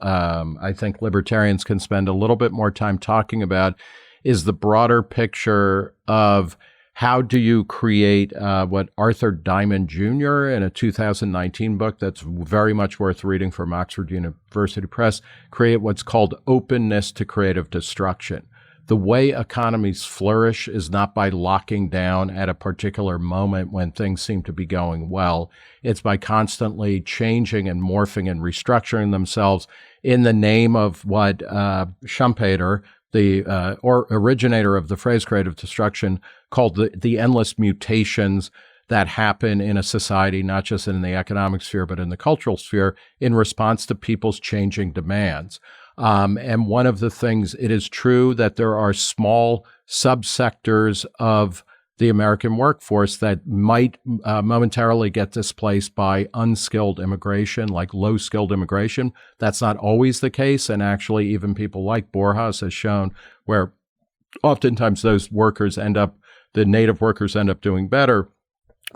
I think libertarians can spend a little bit more time talking about is the broader picture of how do you create what Arthur Diamond Jr. in a 2019 book that's very much worth reading from Oxford University Press, create what's called openness to creative destruction. The way economies flourish is not by locking down at a particular moment when things seem to be going well. It's by constantly changing and morphing and restructuring themselves in the name of what Schumpeter, the originator of the phrase creative destruction, called the endless mutations that happen in a society, not just in the economic sphere, but in the cultural sphere, in response to people's changing demands. And one of the things, it is true that there are small subsectors of the American workforce that might momentarily get displaced by unskilled immigration, like low-skilled immigration. That's not always the case. And actually, even people like Borjas has shown where oftentimes those workers the native workers end up doing better.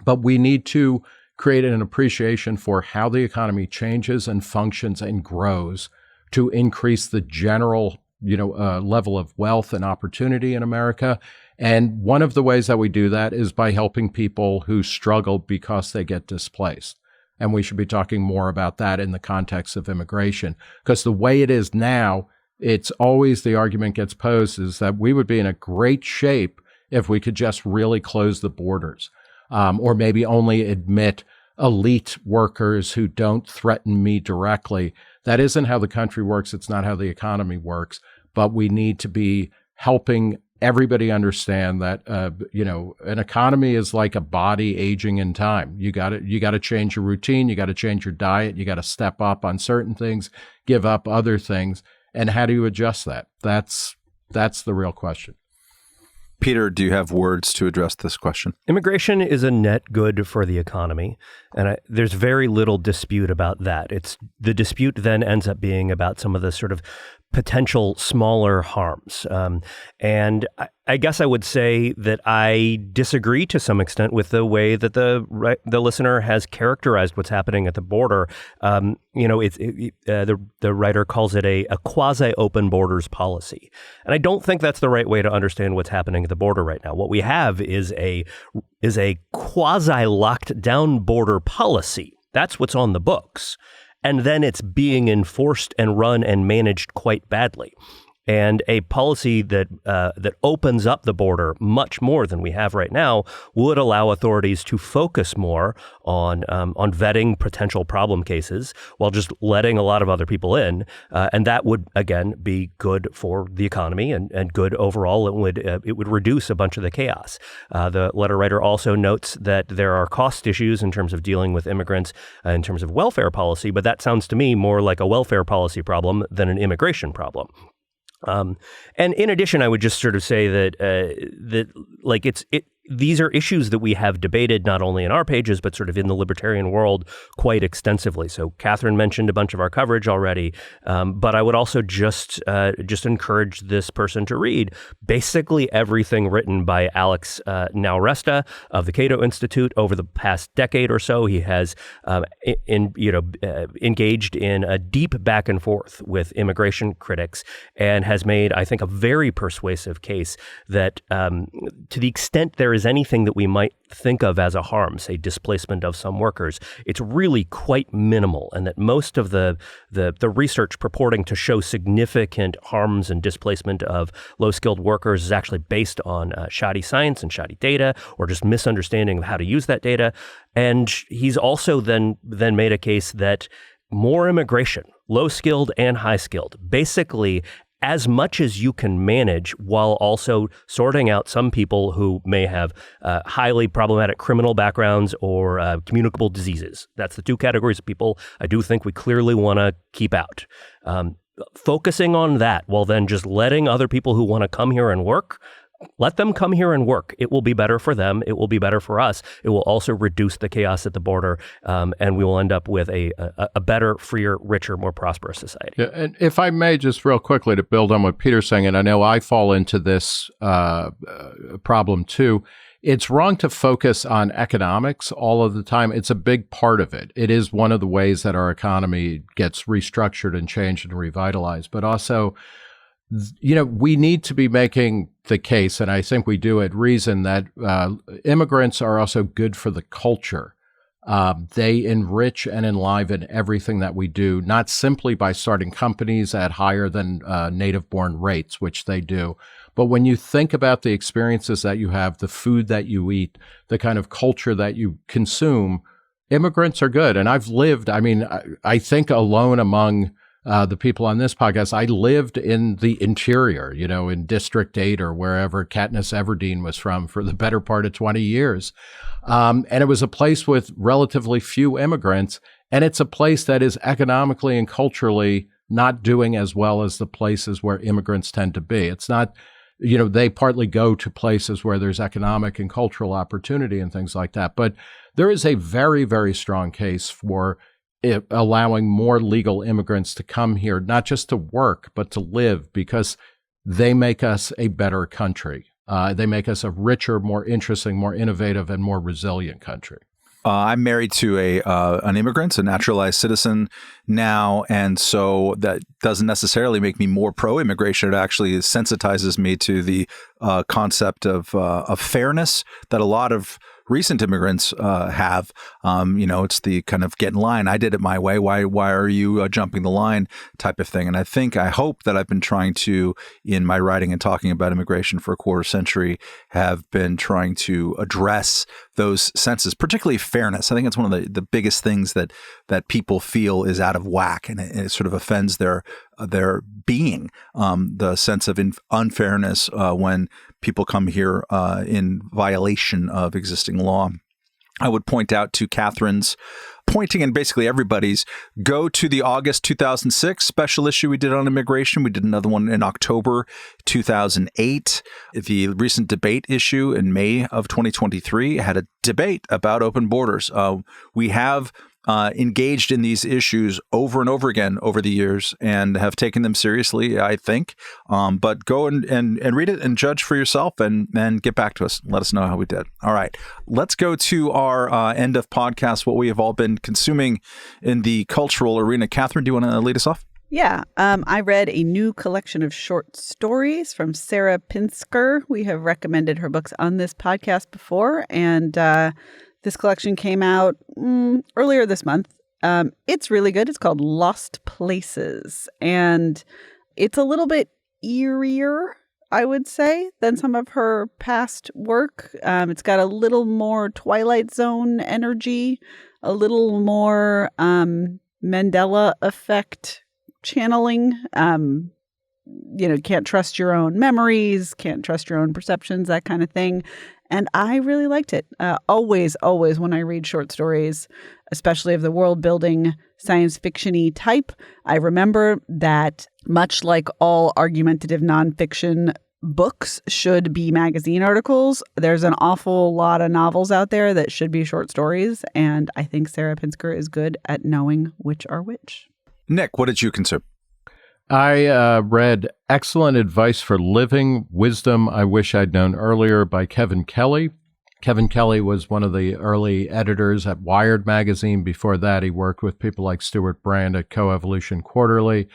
But we need to create an appreciation for how the economy changes and functions and grows to increase the general, level of wealth and opportunity in America. And one of the ways that we do that is by helping people who struggle because they get displaced. And we should be talking more about that in the context of immigration. Because the way it is now, it's always the argument gets posed is that we would be in a great shape if we could just really close the borders, or maybe only admit elite workers who don't threaten me directly. That isn't how the country works. It's not how the economy works. But we need to be helping everybody understand that, an economy is like a body aging in time. You got to change your routine. You got to change your diet. You got to step up on certain things, give up other things. And how do you adjust that? That's the real question. Peter, do you have words to address this question? Immigration is a net good for the economy, and there's very little dispute about that. The dispute then ends up being about some of the sort of potential smaller harms. And I guess I would say that I disagree to some extent with the way that the listener has characterized what's happening at the border. The writer calls it a quasi-open borders policy. And I don't think that's the right way to understand what's happening at the border right now. What we have is a quasi-locked down border policy. That's what's on the books. And then it's being enforced and run and managed quite badly. And a policy that opens up the border much more than we have right now would allow authorities to focus more on vetting potential problem cases while just letting a lot of other people in. And that would, again, be good for the economy and good overall. It would reduce a bunch of the chaos. The letter writer also notes that there are cost issues in terms of dealing with immigrants in terms of welfare policy, but that sounds to me more like a welfare policy problem than an immigration problem. And in addition, I would just sort of say that these are issues that we have debated not only in our pages, but sort of in the libertarian world quite extensively. So Katherine mentioned a bunch of our coverage already, but I would also just encourage this person to read basically everything written by Alex Nauresta of the Cato Institute over the past decade or so. He has engaged in a deep back and forth with immigration critics and has made, I think, a very persuasive case that to the extent there is anything that we might think of as a harm, say displacement of some workers, it's really quite minimal, and that most of the research purporting to show significant harms and displacement of low-skilled workers is actually based on shoddy science and shoddy data, or just misunderstanding of how to use that data. And he's also then made a case that more immigration, low-skilled and high-skilled, basically as much as you can manage while also sorting out some people who may have highly problematic criminal backgrounds or communicable diseases. That's the two categories of people I do think we clearly want to keep out. Focusing on that while then just letting other people who want to come here and work, let them come here and work. It will be better for them. It will be better for us. It will also reduce the chaos at the border, and we will end up with a better, freer, richer, more prosperous society. Yeah, and if I may, just real quickly to build on what Peter's saying, and I know I fall into this problem too, it's wrong to focus on economics all of the time. It's a big part of it. It is one of the ways that our economy gets restructured and changed and revitalized, but also, we need to be making the case, and I think we do at Reason, that immigrants are also good for the culture. They enrich and enliven everything that we do, not simply by starting companies at higher than native-born rates, which they do, but when you think about the experiences that you have, the food that you eat, the kind of culture that you consume, immigrants are good. And I've lived, I think alone among the people on this podcast, I lived in the interior, in District 8 or wherever Katniss Everdeen was from for the better part of 20 years. And it was a place with relatively few immigrants. And it's a place that is economically and culturally not doing as well as the places where immigrants tend to be. It's not, they partly go to places where there's economic and cultural opportunity and things like that. But there is a very, very strong case for allowing more legal immigrants to come here, not just to work, but to live, because they make us a better country. They make us a richer, more interesting, more innovative, and more resilient country. I'm married to an immigrant, a naturalized citizen now, and so that doesn't necessarily make me more pro-immigration. It actually sensitizes me to the concept of fairness that a lot of recent immigrants have. It's the kind of get in line. I did it my way. Why are you jumping the line type of thing? And I hope that I've been trying to, in my writing and talking about immigration for a quarter century, have been trying to address those senses, particularly fairness. I think it's one of the biggest things that people feel is out of whack, and it sort of offends their being, the sense of unfairness when people come here in violation of existing law. I would point out to Katherine's pointing, and basically everybody's, go to the August 2006 special issue we did on immigration. We did another one in October 2008. The recent debate issue in May of 2023 had a debate about open borders. We have engaged in these issues over and over again over the years and have taken them seriously, I think. But go and read it and judge for yourself and get back to us. Let us know how we did. All right. Let's go to our end of podcast, what we have all been consuming in the cultural arena. Katherine, do you want to lead us off? Yeah. I read a new collection of short stories from Sarah Pinsker. We have recommended her books on this podcast before, and this collection came out earlier this month. It's really good. It's called Lost Places, and it's a little bit eerier, I would say, than some of her past work. It's got a little more Twilight Zone energy, a little more Mandela effect channeling. Can't trust your own memories, can't trust your own perceptions, that kind of thing. and I really liked it. Always when I read short stories, especially of the world-building, science fiction-y type, I remember that much like all argumentative nonfiction books should be magazine articles, there's an awful lot of novels out there that should be short stories, and I think Sarah Pinsker is good at knowing which are which. Nick, what did you consume? I read Excellent Advice for Living, Wisdom I Wish I'd Known Earlier by Kevin Kelly. Kevin Kelly was one of the early editors at Wired magazine. Before that, he worked with people like Stuart Brand at Coevolution Quarterly.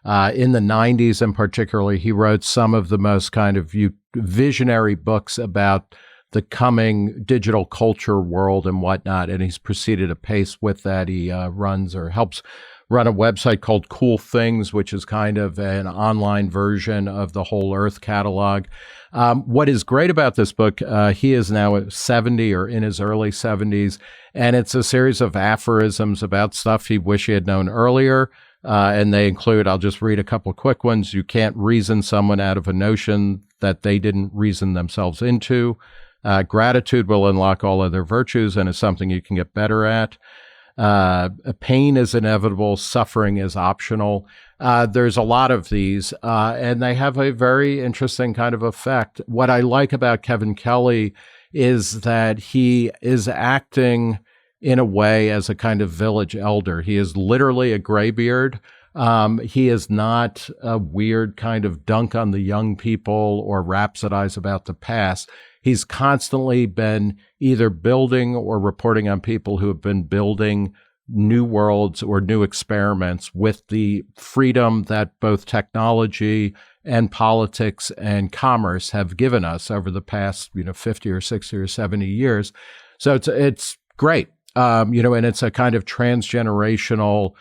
In the 90s, and particularly, he wrote some of the most kind of visionary books about the coming digital culture world and whatnot, and he's proceeded apace with that. He runs or helps run a website called Cool Things, which is kind of an online version of the Whole Earth catalog. What is great about this book, he is now 70 or in his early 70s, and it's a series of aphorisms about stuff he wished he had known earlier. And they include, I'll just read a couple of quick ones. You can't reason someone out of a notion that they didn't reason themselves into. Gratitude will unlock all other virtues and is something you can get better at. Pain is inevitable. Suffering is optional. There's a lot of these, and they have a very interesting kind of effect. What I like about Kevin Kelly is that he is acting in a way as a kind of village elder. He is literally a graybeard. He is not a weird kind of dunk on the young people or rhapsodize about the past. He's constantly been either building or reporting on people who have been building new worlds or new experiments with the freedom that both technology and politics and commerce have given us over the past, 50 or 60 or 70 years. So it's great. And it's a kind of transgenerational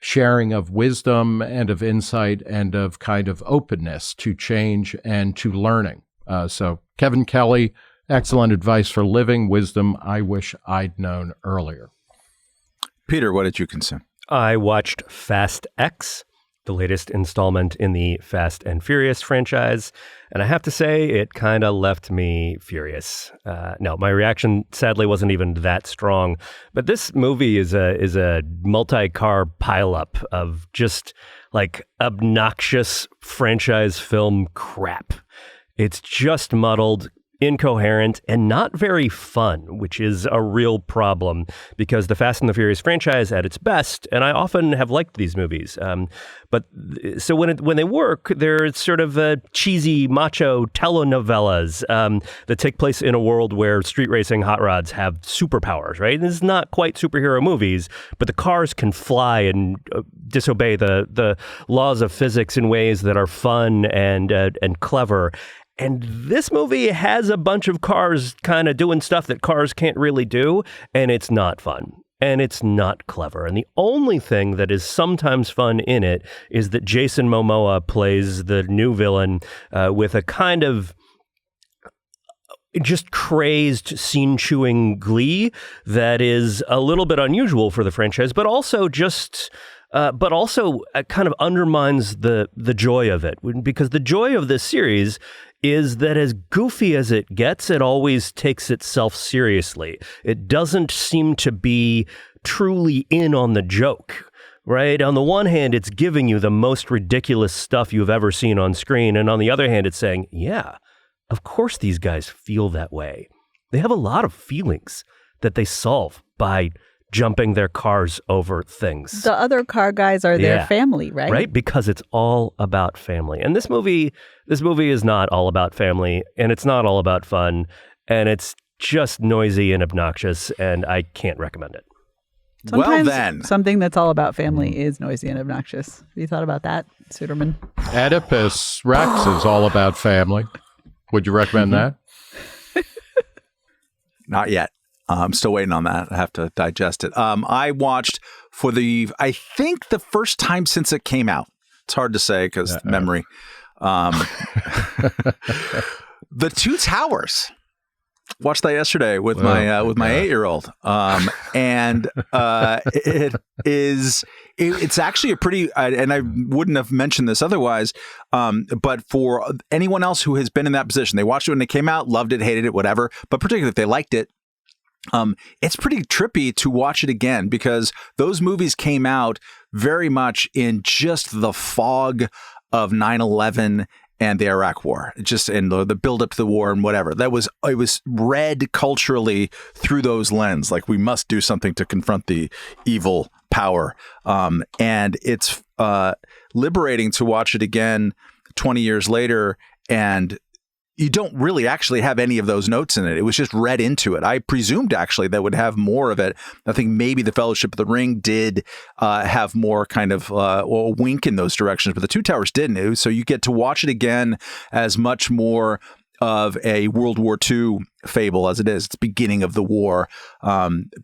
sharing of wisdom and of insight and of kind of openness to change and to learning. So Kevin Kelly, Excellent Advice for Living, Wisdom I Wish I'd Known Earlier. Peter, what did you consume? I watched Fast X, the latest installment in the Fast and Furious franchise, and I have to say it kind of left me furious. No, my reaction sadly wasn't even that strong, but this movie is a multi-car pileup of just like obnoxious franchise film crap. It's just muddled, incoherent, and not very fun, which is a real problem because the Fast and the Furious franchise at its best, and I often have liked these movies, but so when they work, they're sort of cheesy, macho telenovelas that take place in a world where street racing hot rods have superpowers, right? And this is not quite superhero movies, but the cars can fly and disobey the laws of physics in ways that are fun and clever. And this movie has a bunch of cars kind of doing stuff that cars can't really do, and it's not fun. And it's not clever. And the only thing that is sometimes fun in it is that Jason Momoa plays the new villain with a kind of just crazed, scene-chewing glee that is a little bit unusual for the franchise, but also kind of undermines the joy of it. Because the joy of this series is that as goofy as it gets, it always takes itself seriously. It doesn't seem to be truly in on the joke, right? On the one hand, it's giving you the most ridiculous stuff you've ever seen on screen. And on the other hand, it's saying, yeah, of course these guys feel that way. They have a lot of feelings that they solve by jumping their cars over things. The other car guys are their family, right? Right, because it's all about family. And this movie is not all about family, and it's not all about fun, and it's just noisy and obnoxious, and I can't recommend it. Sometimes something that's all about family is noisy and obnoxious. Have you thought about that, Suderman? Oedipus Rex is all about family. Would you recommend that? Not yet. I'm still waiting on that. I have to digest it. I watched I think the first time since it came out. It's hard to say because memory. The Two Towers. Watched that yesterday with my 8-year-old, and it's actually a pretty, and I wouldn't have mentioned this otherwise, but for anyone else who has been in that position, they watched it when it came out, loved it, hated it, whatever, but particularly if they liked it, it's pretty trippy to watch it again because those movies came out very much in just the fog of 9/11 and the Iraq War, and the build up to the war and whatever. It was read culturally through those lenses. Like, we must do something to confront the evil power. And it's liberating to watch it again 20 years later, and you don't really actually have any of those notes in it. It was just read into it. I presumed actually that would have more of it. I think maybe the Fellowship of the Ring did have more kind of a wink in those directions, but the Two Towers didn't. So you get to watch it again as much more of a World War II fable as it is. It's beginning of the war,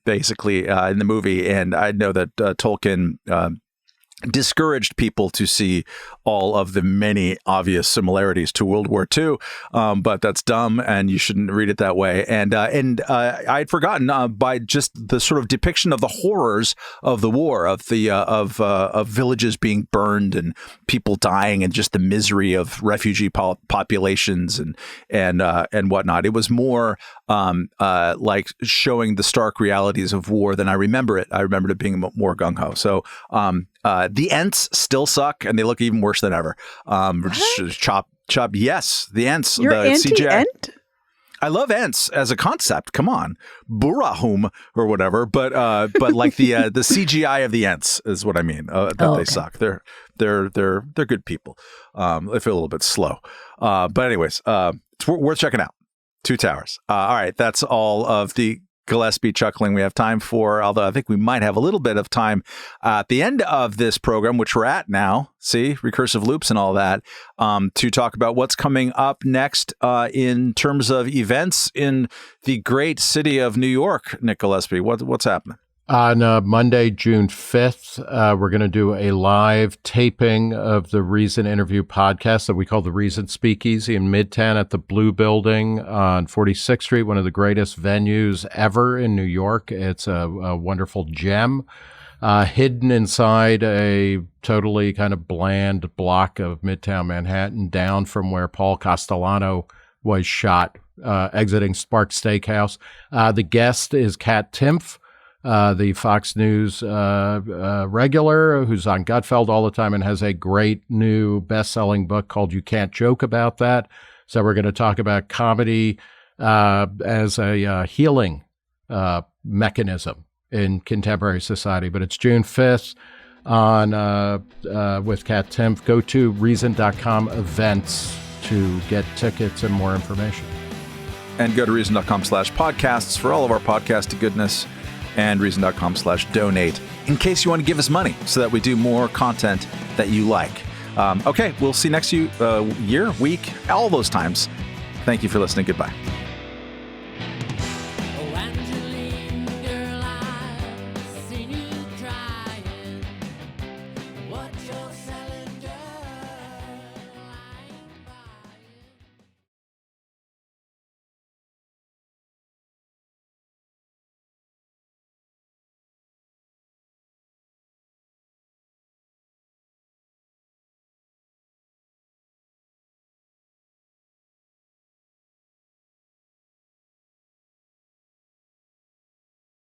basically, in the movie. And I know that Tolkien discouraged people to see all of the many obvious similarities to World War II, but that's dumb, and you shouldn't read it that way. And I had forgotten by just the sort of depiction of the horrors of the war, of the of villages being burned and people dying, and just the misery of refugee populations and whatnot. It was more like showing the stark realities of war than I remember it. I remembered it being more gung ho. So. The Ents still suck, and they look even worse than ever. Chop. Yes, the Ents. You're the CGI. Ent? I love Ents as a concept. Come on, Burahum or whatever. But like the CGI of the Ents is what I mean. They suck. They're good people. They feel a little bit slow. But anyways, it's worth checking out. Two Towers. All right, that's all of the Gillespie chuckling we have time for, although I think we might have a little bit of time at the end of this program, which we're at now, see, recursive loops and all that, to talk about what's coming up next in terms of events in the great city of New York. Nick Gillespie, what's happening? On Monday, June 5th, we're going to do a live taping of the Reason interview podcast that we call the Reason Speakeasy in Midtown at the Blue Building on 46th Street, one of the greatest venues ever in New York. It's a wonderful gem hidden inside a totally kind of bland block of Midtown Manhattan, down from where Paul Castellano was shot, exiting Spark Steakhouse. The guest is Kat Timpf, the Fox News regular who's on Gutfeld all the time and has a great new best-selling book called You Can't Joke About That. So we're going to talk about comedy as a healing mechanism in contemporary society. But it's June 5th on with Kat Timpf. Go to reason.com events to get tickets and more information. And go to reason.com/podcasts for all of our podcast goodness, and reason.com/donate in case you want to give us money so that we do more content that you like. Okay, we'll see you next year, week, all those times. Thank you for listening. Goodbye.